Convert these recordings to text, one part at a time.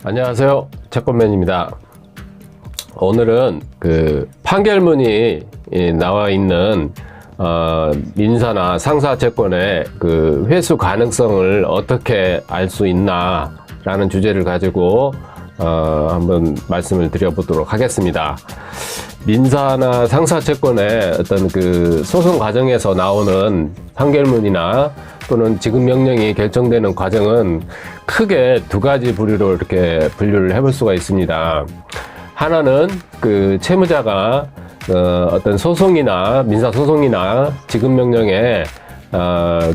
안녕하세요, 채권맨입니다. 오늘은 그 판결문이 나와 있는 민사나 상사채권의 그 회수 가능성을 어떻게 알 수 있나 라는 주제를 가지고 한번 말씀을 드려보도록 하겠습니다. 민사나 상사채권의 어떤 그 소송 과정에서 나오는 판결문이나 또는 지급명령이 결정되는 과정은 크게 두 가지 부류로 이렇게 분류를 해볼 수가 있습니다. 하나는 그 채무자가 어떤 소송이나 민사소송이나 지급명령에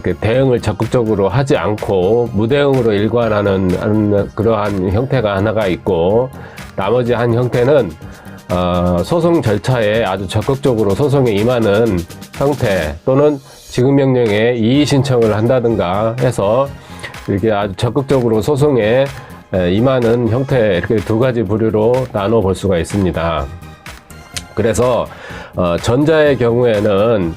그 대응을 적극적으로 하지 않고 무대응으로 일관하는 그러한 형태가 하나가 있고, 나머지 한 형태는 소송 절차에 아주 적극적으로 소송에 임하는 형태, 또는 지급명령에 이의 신청을 한다든가 해서 이렇게 아주 적극적으로 소송에 임하는 형태, 이렇게 두 가지 부류로 나눠 볼 수가 있습니다. 그래서 전자의 경우에는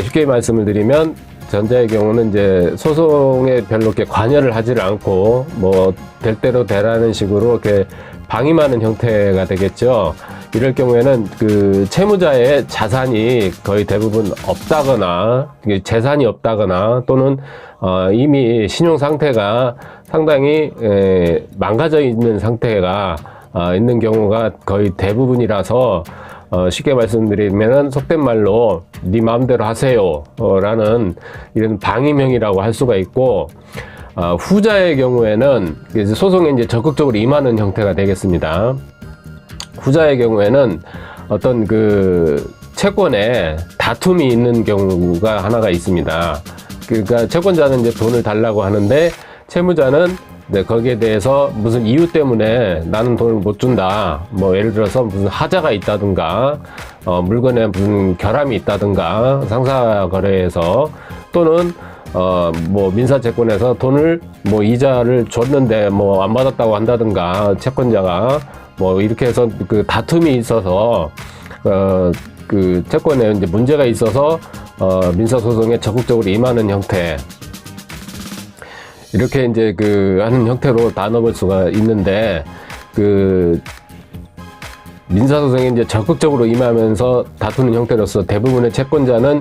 쉽게 말씀을 드리면, 전자의 경우는 이제 소송에 별로 이렇게 관여를 하지를 않고 뭐 될 대로 되라는 식으로 이렇게 방임하는 형태가 되겠죠. 이럴 경우에는 그 채무자의 자산이 거의 대부분 없다거나 재산이 없다거나 또는 이미 신용 상태가 상당히 망가져 있는 상태가 있는 경우가 거의 대부분이라서, 쉽게 말씀드리면은 속된 말로 네 마음대로 하세요 라는 이런 방임형이라고 할 수가 있고, 후자의 경우에는 소송에 이제 적극적으로 임하는 형태가 되겠습니다. 후자의 경우에는 어떤 그 채권에 다툼이 있는 경우가 하나가 있습니다. 그러니까 채권자는 이제 돈을 달라고 하는데 채무자는 거기에 대해서 무슨 이유 때문에 나는 돈을 못 준다, 뭐 예를 들어서 무슨 하자가 있다든가 물건에 무슨 결함이 있다든가 상사 거래에서, 또는 뭐 민사채권에서 돈을 뭐 이자를 줬는데 뭐 안 받았다고 한다든가, 채권자가 뭐 이렇게 해서 그 다툼이 있어서 그 채권에 이제 문제가 있어서 민사소송에 적극적으로 임하는 형태, 이렇게 이제 그 하는 형태로 나눠볼 수가 있는데, 그 민사소송에 이제 적극적으로 임하면서 다투는 형태로서 대부분의 채권자는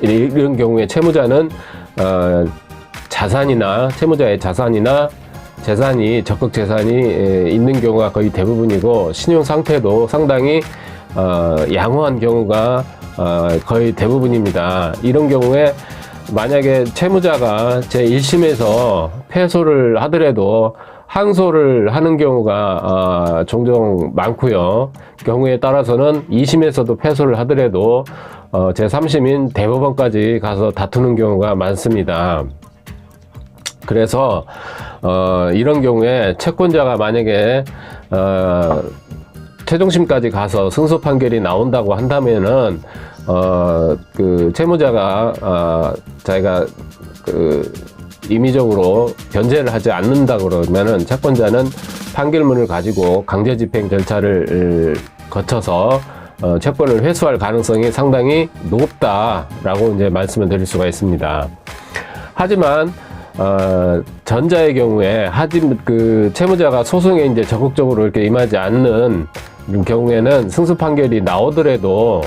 이런 경우에 채무자는 자산이나 채무자의 자산이나 재산이 적극 재산이 있는 경우가 거의 대부분이고, 신용 상태도 상당히 양호한 경우가 거의 대부분입니다. 이런 경우에 만약에 채무자가 제1심에서 패소를 하더라도 항소를 하는 경우가 종종 많고요. 경우에 따라서는 2심에서도 패소를 하더라도 제3심인 대법원까지 가서 다투는 경우가 많습니다. 그래서 이런 경우에 채권자가 만약에 최종심까지 가서 승소 판결이 나온다고 한다면은 그 채무자가 자기가 그 임의적으로 변제를 하지 않는다 그러면은 채권자는 판결문을 가지고 강제 집행 절차를 거쳐서 채권을 회수할 가능성이 상당히 높다라고 이제 말씀을 드릴 수가 있습니다. 하지만 전자의 경우에 그 채무자가 소송에 이제 적극적으로 이렇게 임하지 않는 경우에는 승소 판결이 나오더라도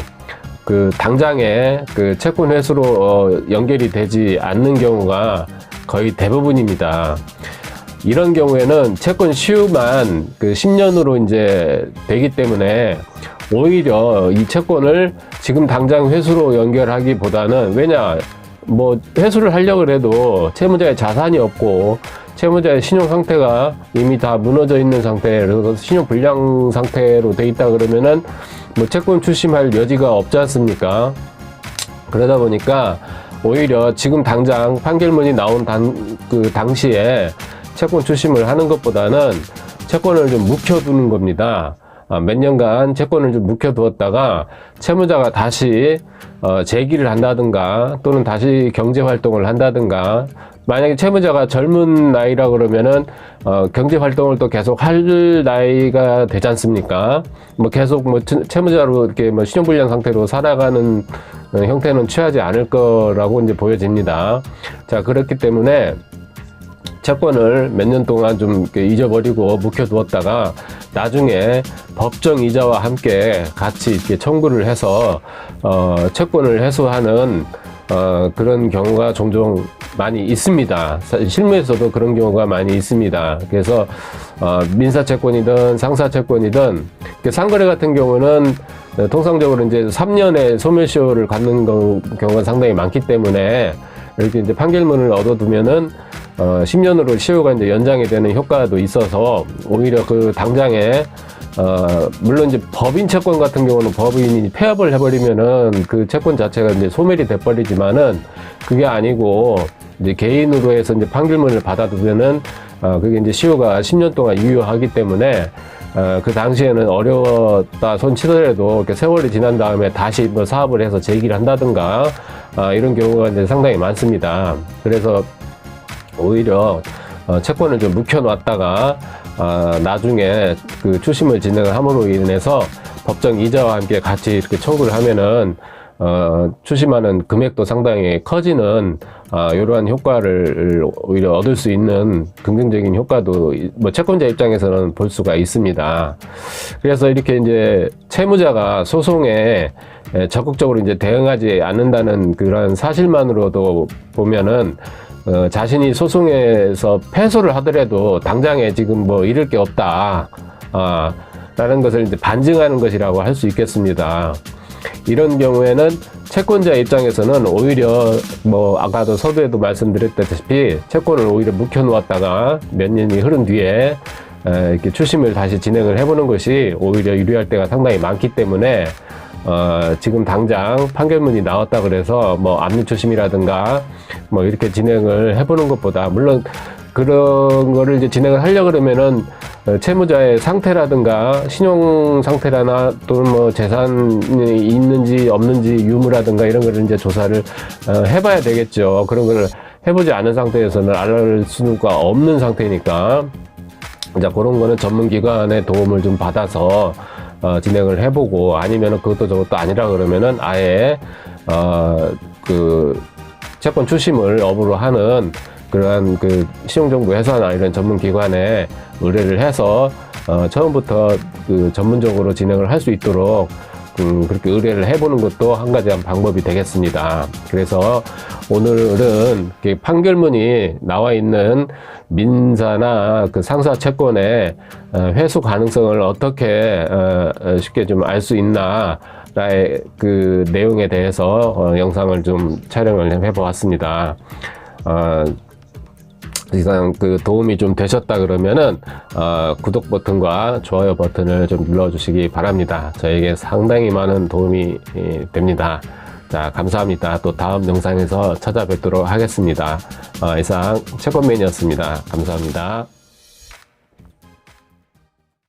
그 당장에 그 채권 회수로 연결이 되지 않는 경우가 거의 대부분입니다. 이런 경우에는 채권 시효만 그 10년으로 이제 되기 때문에 오히려 이 채권을 지금 당장 회수로 연결하기보다는, 왜냐, 뭐 회수를 하려고 해도 채무자의 자산이 없고 채무자의 신용 상태가 이미 다 무너져 있는 상태로 신용 불량 상태로 돼 있다 그러면은 뭐 채권 출심할 여지가 없지 않습니까? 그러다 보니까 오히려 지금 당장 판결문이 나온 그 당시에 채권 출심을 하는 것보다는 채권을 좀 묵혀두는 겁니다. 몇 년간 채권을 좀 묵혀두었다가 채무자가 다시 재기를 한다든가 또는 다시 경제활동을 한다든가, 만약에 채무자가 젊은 나이라 그러면은 경제활동을 또 계속 할 나이가 되지 않습니까? 뭐 계속 뭐 채무자로 이렇게 뭐 신용불량 상태로 살아가는 형태는 취하지 않을 거라고 이제 보여집니다. 자, 그렇기 때문에 채권을 몇 년 동안 좀 이렇게 잊어버리고 묵혀두었다가 나중에 법정 이자와 함께 같이 이렇게 청구를 해서 채권을 회수하는 그런 경우가 종종 많이 있습니다. 실무에서도 그런 경우가 많이 있습니다. 그래서 민사채권이든 상사채권이든 상거래 같은 경우는 통상적으로 이제 3년의 소멸시효를 갖는 경우가 상당히 많기 때문에 이렇게 이제 판결문을 얻어두면은 10년으로 시효가 이제 연장이 되는 효과도 있어서 오히려 그 당장에 물론 이제 법인 채권 같은 경우는 법인이 폐업을 해버리면은 그 채권 자체가 이제 소멸이 돼버리지만은 그게 아니고 이제 개인으로 해서 이제 판결문을 받아두면은 그게 이제 시효가 10년 동안 유효하기 때문에 그 당시에는 어려웠다 손치더라도 이렇게 세월이 지난 다음에 다시 뭐 사업을 해서 재기를 한다든가 이런 경우가 이제 상당히 많습니다. 그래서 오히려 채권을 좀 묵혀놨다가 나중에 그 추심을 진행을 함으로 인해서 법정 이자와 함께 같이 이렇게 청구를 하면은 추심하는 금액도 상당히 커지는 이러한 효과를 오히려 얻을 수 있는 긍정적인 효과도 뭐 채권자 입장에서는 볼 수가 있습니다. 그래서 이렇게 이제 채무자가 소송에 적극적으로 이제 대응하지 않는다는 그런 사실만으로도 보면은 자신이 소송에서 패소를 하더라도 당장에 지금 뭐 잃을 게 없다 라는 것을 이제 반증하는 것이라고 할 수 있겠습니다. 이런 경우에는 채권자 입장에서는 오히려 뭐 아까도 서두에도 말씀드렸다시피 채권을 오히려 묵혀놓았다가 몇 년이 흐른 뒤에 이렇게 추심을 다시 진행을 해보는 것이 오히려 유리할 때가 상당히 많기 때문에 지금 당장 판결문이 나왔다 그래서 뭐 압류추심이라든가 뭐 이렇게 진행을 해보는 것보다, 물론 그런 거를 이제 진행을 하려고 그러면은 채무자의 상태라든가 신용 상태라나 또는 뭐 재산이 있는지 없는지 유무라든가 이런 거를 이제 조사를 해봐야 되겠죠. 그런 걸 해보지 않은 상태에서는 알 수가 없는 상태니까 이제 그런 거는 전문기관의 도움을 좀 받아서 진행을 해보고, 아니면은 그것도 저것도 아니라 그러면은 아예 그 채권 추심을 업으로 하는 그러한 그 신용정보회사나 이런 전문기관에 의뢰를 해서 처음부터 그 전문적으로 진행을 할 수 있도록 그렇게 의뢰를 해보는 것도 한 가지 방법이 되겠습니다. 그래서 오늘은 판결문이 나와 있는 민사나 그 상사 채권의 회수 가능성을 어떻게 쉽게 좀 알 수 있나 라의 그 내용에 대해서 영상을 좀 촬영을 해보았습니다. 이상 그 도움이 좀 되셨다 그러면은 구독 버튼과 좋아요 버튼을 좀 눌러주시기 바랍니다. 저에게 상당히 많은 도움이 됩니다. 자, 감사합니다. 또 다음 영상에서 찾아뵙도록 하겠습니다. 이상 채권맨이었습니다. 감사합니다.